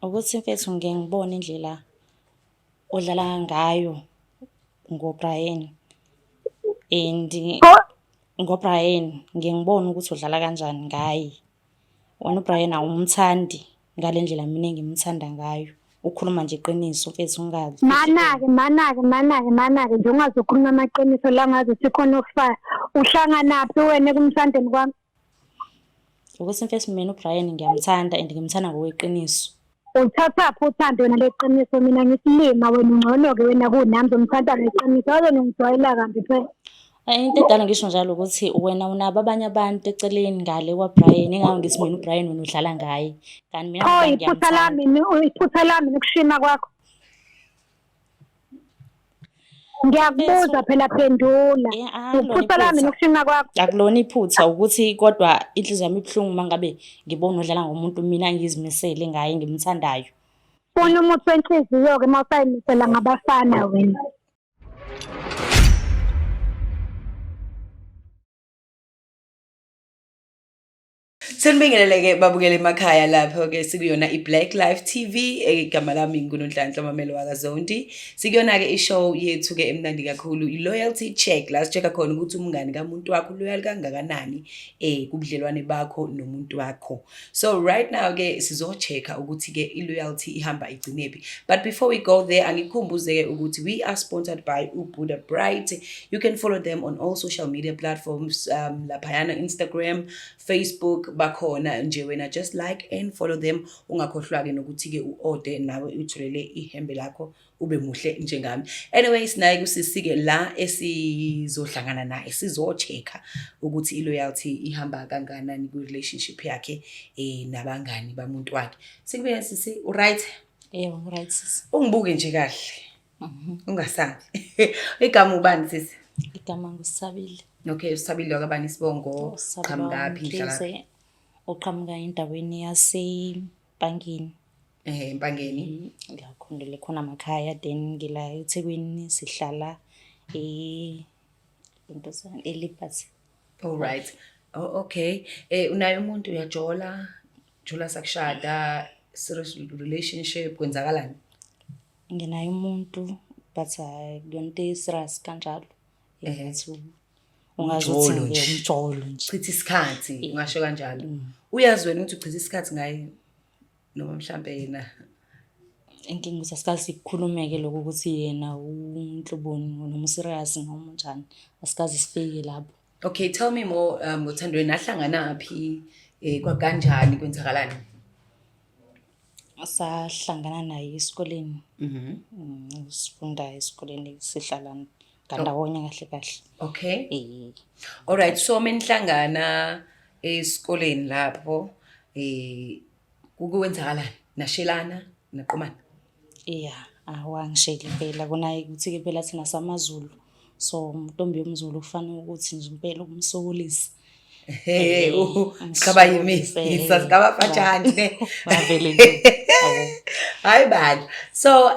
ukuthi mfethu ngeke ngibone indlela odlala ngayo ngoBrian and ngoBrian ngeke ngibone ukuthi udlala kanjani ngaye. Wena uBrian awumthandi ngale ndlela mina engimthanda ngayo. Ukhuluma nje iqiniso mfethu ungazi. Mana-ke nje ungazokhuluma amaqiniso la ngaze sikhona okufana. Uhlanganaphi wena kumthandeni kwami? Ukuthi mfethu mina uBrian ngiyamthanda and ngimthanda ngokweqiniso. Uthathaphi uthando wena leqiniso, mina ngisilima wena ungcono-ke wena kunami ngomthanda ngeqiniso. Wena ngijwayela kambi phela. Into edala ngisho njalo ukuthi wena unabo abanye abantu eceleni ngale kwaBrian, ingakho ngithi mina uBrian wena udlala ngaye. Kanti mina Iphutha lami nokushima kwakho. Ngiyakubuza phela phendula. Iphutha lami nokushima kwakho. Akulona iphutha ukuthi kodwa inhliziyo yami ibuhlungu mangabe ngibona udlala ngomuntu mina engizimisele ngaye ngimthandayo. Funa umuthi wenhliziyo-ke mawusayimisela ngabafana wena. Sanibingelele-ke babukele emakhaya lapho-ke sikuyona iBlaqlife TV, igama lami nguNonhlanhla Mamelo wakaZondi. Sikuyona-ke ishow yethu-ke emnandi kakhulu, i-loyalty check, la sitsheka khona ukuthi umngani kamuntu wakho loyal kangakanani kubudlelwane bakho nomuntu wakho. So right now-ke sizochecka ukuthi-ke i-loyalty ihamba igcinephi. But before we go there, angikukhumbuze-ke ukuthi we are sponsored by Buddha Bright. You can follow them on all social media platforms, laphayana Instagram, Facebook, bakhona nje wena just like and follow them. Ungakhohlwa-ke nokuthi-ke u-order nawe utholele ihembe lakho ube muhle njengami. Anyways, naye kusisi-ke la esizohlangana naye sizochecka ukuthi i-loyalty ihamba kanganani ku-relationship yakhe nabangani bamuntu wakhe. Sikubona sisi, right? Yebo, right sisi. Ungibuke nje kahle. Ungasabi. Igama ubani sisi? Igama nguSabile. Okay, uSabile wakabani isibongo? Qhamukaphi ihlala? Uqhamuka endaweni yaseMpangeni. Empangeni. Ngiyakhondela khona emakhaya, then ngila eThekwini sihlala eLiberty. All right. Oh, okay. Unayo umuntu uyajola? Jola sakushada, serious relationship kwenzakalani? Nginayo umuntu but kuyonto serious kanjalo. Ungazothi umjolo nje. Chitha isikhathi, ungasho kanjalo. Uyazi wena ukuthi uchitha isikhathi ngaye noma mhlambe yena? Inkinga ukuthi asikazi sikhulumeke lokho ukuthi yena unhloboni noma serious noma njani. Asikazi sifike lapho. Okay, tell me more ngothandweni nahlangana phi kwakanjani kwenzakalani? Sahlangana naye esikoleni. Sifunda esikoleni sihlala ndawonye kahle kahle. Okay. All right, so menihlangana esikoleni lapho kukwenzakalani? Nashelana naqomana? Yeah, awangisheli phela kunaye ukuthi ke phela thina samaZulu. So uMntombi yomZulu kufanele ukuthi nje impela umsokolisi. Sikaba yimi sasikaba fatshani ne. Wavele nje. Hayi bad. So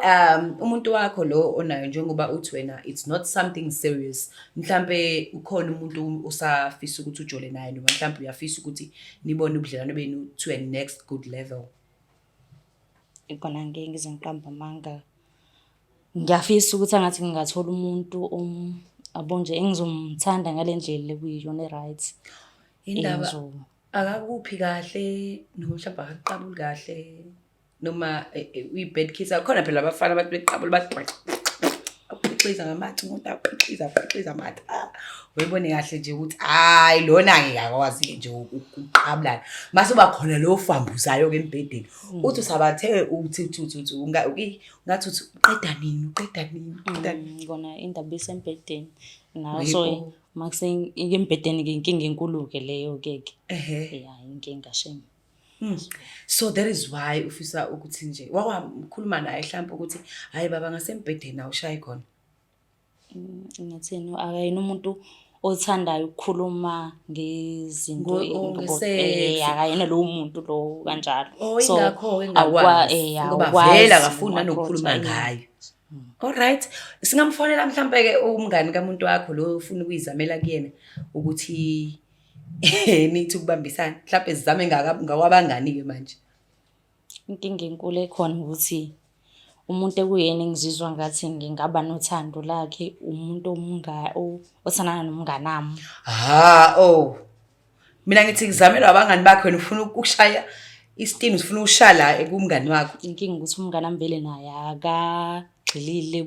umuntu wakho lo onayo njengoba uthi wena it's not something serious. Mhlambe ukhona umuntu usafisa ukuthi ujole naye noma mhlambe uyafisa ukuthi nibone ubudlelwano benu to a next good level. Ikona ngeke ngize ngiqamba amanga. Ngiyafisa ukuthi angathi ngingathola umuntu abonje engizomthanda ngale ndlela ekuyiyona right. Indaba akakuphi kahle noma mhlawumbe akaqabuli kahle noma uyi-bad kiss. Akhona phela abafana abantu beqabula bathi uqiqiza ngamathi umuntu aqiqiza amathi. Uyibone kahle nje ukuthi hayi lona ngeke akwazi nje ukuqabulana. Mase uba khona lo fambuzayo ke embedeni. Uthi usabathe uthi ngathi uthi uqeda nini? Ngona indaba isembedeni. Naso makuse embedeni ke inkinga enkulu ke leyo ke. Yeah, inkinga shame. So that is why ufisa ukuthi nje wakhuluma naye mhlawumbe ukuthi hayi baba ngasembedeni awushayi khona. Ngithini akayena umuntu othandayo ukukhuluma ngezinto akayena lo muntu lo kanjalo. So ingakwazi ngoba vela akafuni nokukhuluma ngayo. All right, singamfonela mhlambe ke umngani kamuntu wakho lo ufuna ukuyizamela kuyena ukuthi nithi ukubambisana mhlawumbe sizame ngakwabangani ke manje. Inkinga enkulu ekhona ukuthi umuntu ekuyena engizizwa ngathi ngingaba nothando lakhe umuntu othandana nomnganami. Mina ngithi kuzamela abangani bakho wena ufuna ukushaya isitini, ufuna ukushaya la kumngani wakho. Inkinga ukuthi umnganami vele naye akagxilile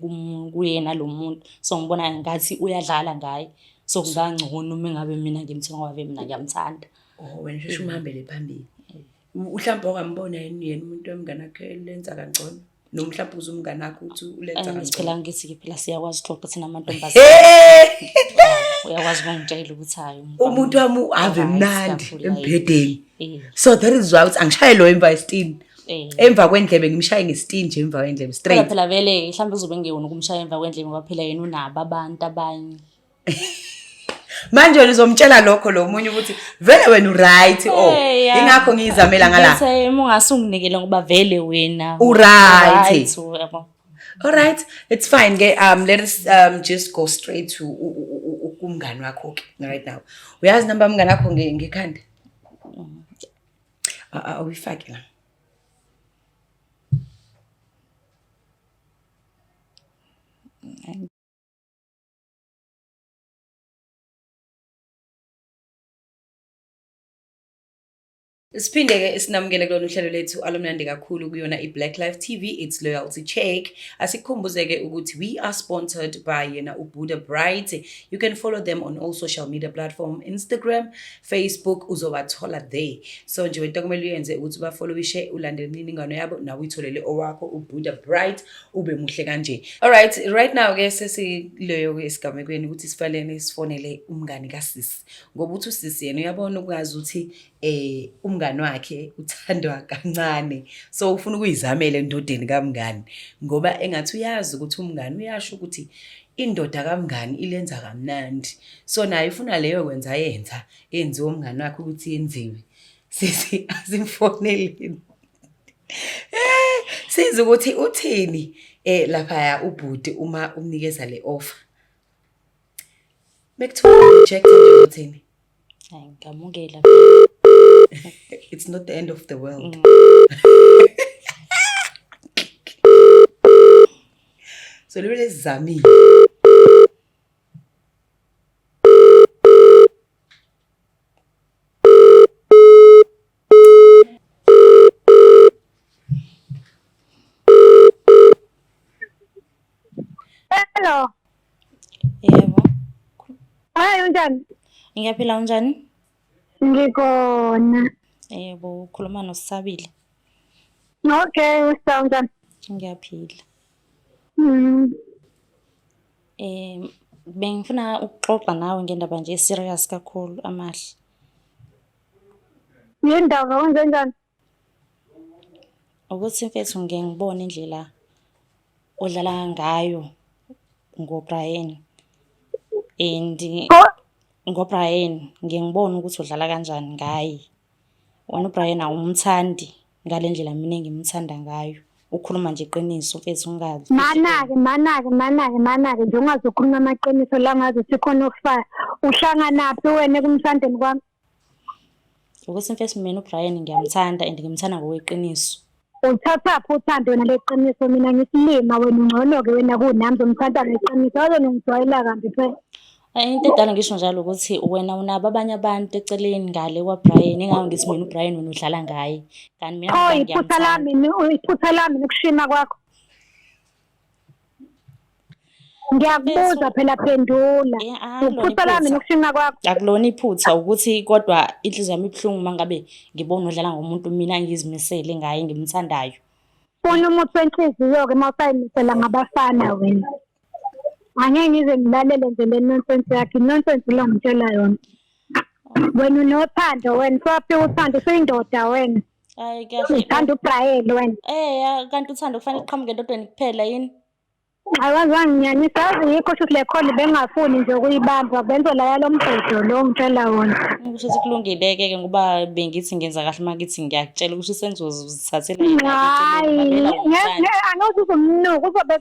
kuyena lo muntu. So ngibona ngathi uyadlala ngaye. So kungangcono uma ngabe mina ngimthenga ngoba mina ngiyamthanda. Wena sheshe umhambele phambili. Mhlawumbe ongambona yena umuntu wemngane wakhe lenza kangcono. Noma mhlawumbe uzumngane wakho uthi ulenza kangcono. Siphela ngithi phela siyakwazi ukuxoxa thina amantombazane. Uyakwazi ukungitshela ukuthi hayi umuntu wami ave mnandi embhedeni. So that is why angishaye lo emva isitini. Emva kwendlebe ngimshaye ngesitini nje emva kwendlebe straight. Phela vele mhlawumbe uzobe ngiyona ukumshaya emva kwendlebe ngoba phela yena unabo abantu abanye. Manje wena uzomtshela lokho lo munye ukuthi vele wena uright ingakho ngizamela ngala. Bese ungasunginikele ngoba vele wena uright. All right, it's fine. Let us just go straight to umngani wakho right now. Uyazi number umngani wakho ngekhanda? Uyifake la. Siphinde-ke sinamukele kulona uhlelo lethu alumnandi kakhulu kuyona iBlaqlife TV, it's loyalty check. Asikhumbuzeke ukuthi we are sponsored by yena BEVERAGE. You can follow them on all social media platform, Instagram, Facebook, uzobathola there. So nje wento kumele uyenze ukuthi ubafollowishe, ulandele imininingwane yabo, nawe uyitholele owakho BEVERAGE ube muhle kanje. All right now ke sesileyo ke esigamekweni ukuthi sifanele sifonele umngani kaSisi. Ngoba uthi uSisi yena uyabona ukwazi ukuthi umngani wakhe uthandwa kancane, so ufuna ukuyizamela endodeni kamngani ngoba engathi uyazi ukuthi umngani uyasho ukuthi indoda kamngani ilenza kamnandi, so naye ufuna leyo kwenza yenziwe umngani wakhe ukuthi yenziwe. Sisi asimfoneleni siza ukuthi uthini lapha ya ubhuti uma umnikeza le offer bekuthola rejected nje uthini. Hayi ngamukela. It's not the end of the world. So lele zami. Hello. Yebo. Hayi unjani? Ngiyaphila unjani? Ngikona. Yebo, ukhuluma noSabile. Okay, uSawunjani? Ngiyaphila. Bengifuna ukuxoxa nawe ngendaba nje serious kakhulu amahle. Yindaba unjani? Ukuthi mfethu ngiyibona indlela odlala ngayo ngoBrian. NgoBrian ngiyibona ukuthi udlala kanjani ngaye. Wena uBrian awumthandi ngale ndlela mina ngimthanda ngayo. Ukhuluma nje iqiniso mfethu ungazi. Manake nje ungazokhuluma amaqiniso la ngazi sikhona okufaya. Uhlanganaphi wena kumthandeni kwami? Ukuthi mfethu mina uBrian ngiyamthanda and ngimthanda ngokweqiniso. Uthathaphi uthando wena leqiniso, mina ngisilima wena ungcono-ke wena kunami zomthanda ngeqiniso. Wazona ngijwayela kambi phela. Into edala ngisho njalo ukuthi wena unabo abanye abantu eceleni ngale kwaBrian, engawe ngithi mina uBrian wena udlala ngaye. Kanti mina iphutha lami nokushima kwakho. Ngiyakubuza phela phendula. Iphutha lami nokushima kwakho. Akulona iphutha ukuthi kodwa inhliziyo yami ibhlungu mangabe ngibona udlala ngomuntu mina ngizimisele ngaye ngimthandayo. Funa umuthi wenhliziyo-ke mawusayimisela ngabafana wena. Angeke ngize ngilalele nje le nonsense yakhe. Nonsense la ngitshela yona. Wena unothando wena, swaphi uthando suyindoda wena. Hayi kahle. Uthanda uBrian wena. Kanti uthando kufanele uqhamuke endodeni kuphela yini? Awazi nginyanyisa yazi yikho ukuthi le khona bengafuni nje ukuyibamba benzela yalo mbhedo lo ngitshela wona. Ngisho ukuthi kulungile-ke ngoba bengithi ngenza kahle makithi ngiyakutshela ukuthi senzozithathela yena. Hayi anothi uzomnuka uzobe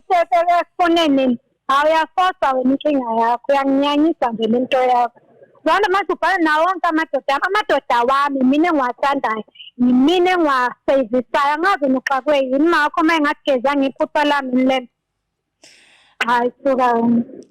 efoneni. Hayi uyafosa wena inkinga yakho, uyanginyanyisa nje lento yakho. Zona manje ubhale nawo wonke amadoda wami mina engiwathandayo yimina engiwaseyivisayo angazi noxakwe yini makho uma engagezanga iphutha lami le hayi suka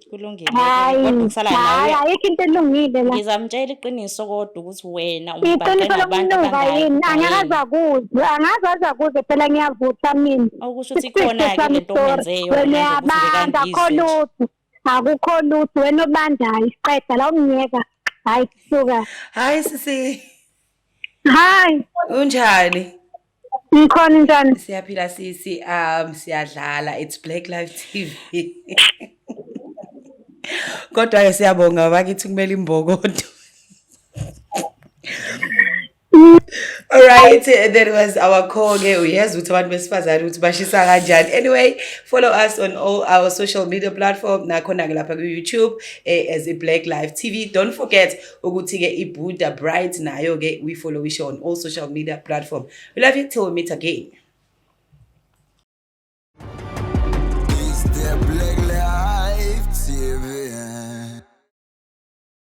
kulungile kodwa kusala nawe ayikho into elungile la ngizamtshela iqiniso kodwa ukuthi wena umbhaqe iqiniso nabantu lokunuka yini angakaze akuzwe phela ngiyavutha mina okusho ukuthi khona-ke lento omenzeyo wena ukuthi akukho lutho wena obandayo isiqeda la ungiyeka hayi suka Hayi sisi. hayi Unjani? ngikhona njani Siyaphila sisi. Siyadlala it's Blaqlife TV. Kodwa ke siyabonga bakithi kumele imbokodo. Alright, that was our call. Uyazi ukuthi abantu besifazane ukuthi bashisa kanjani. Anyway, follow us on all our social media platform. Nakhona ke lapha ku YouTube as a Blaqlife TV. Don't forget ukuthi ke iBuddha Bright nayo ke we follow on all social media platform. We love you till we meet again.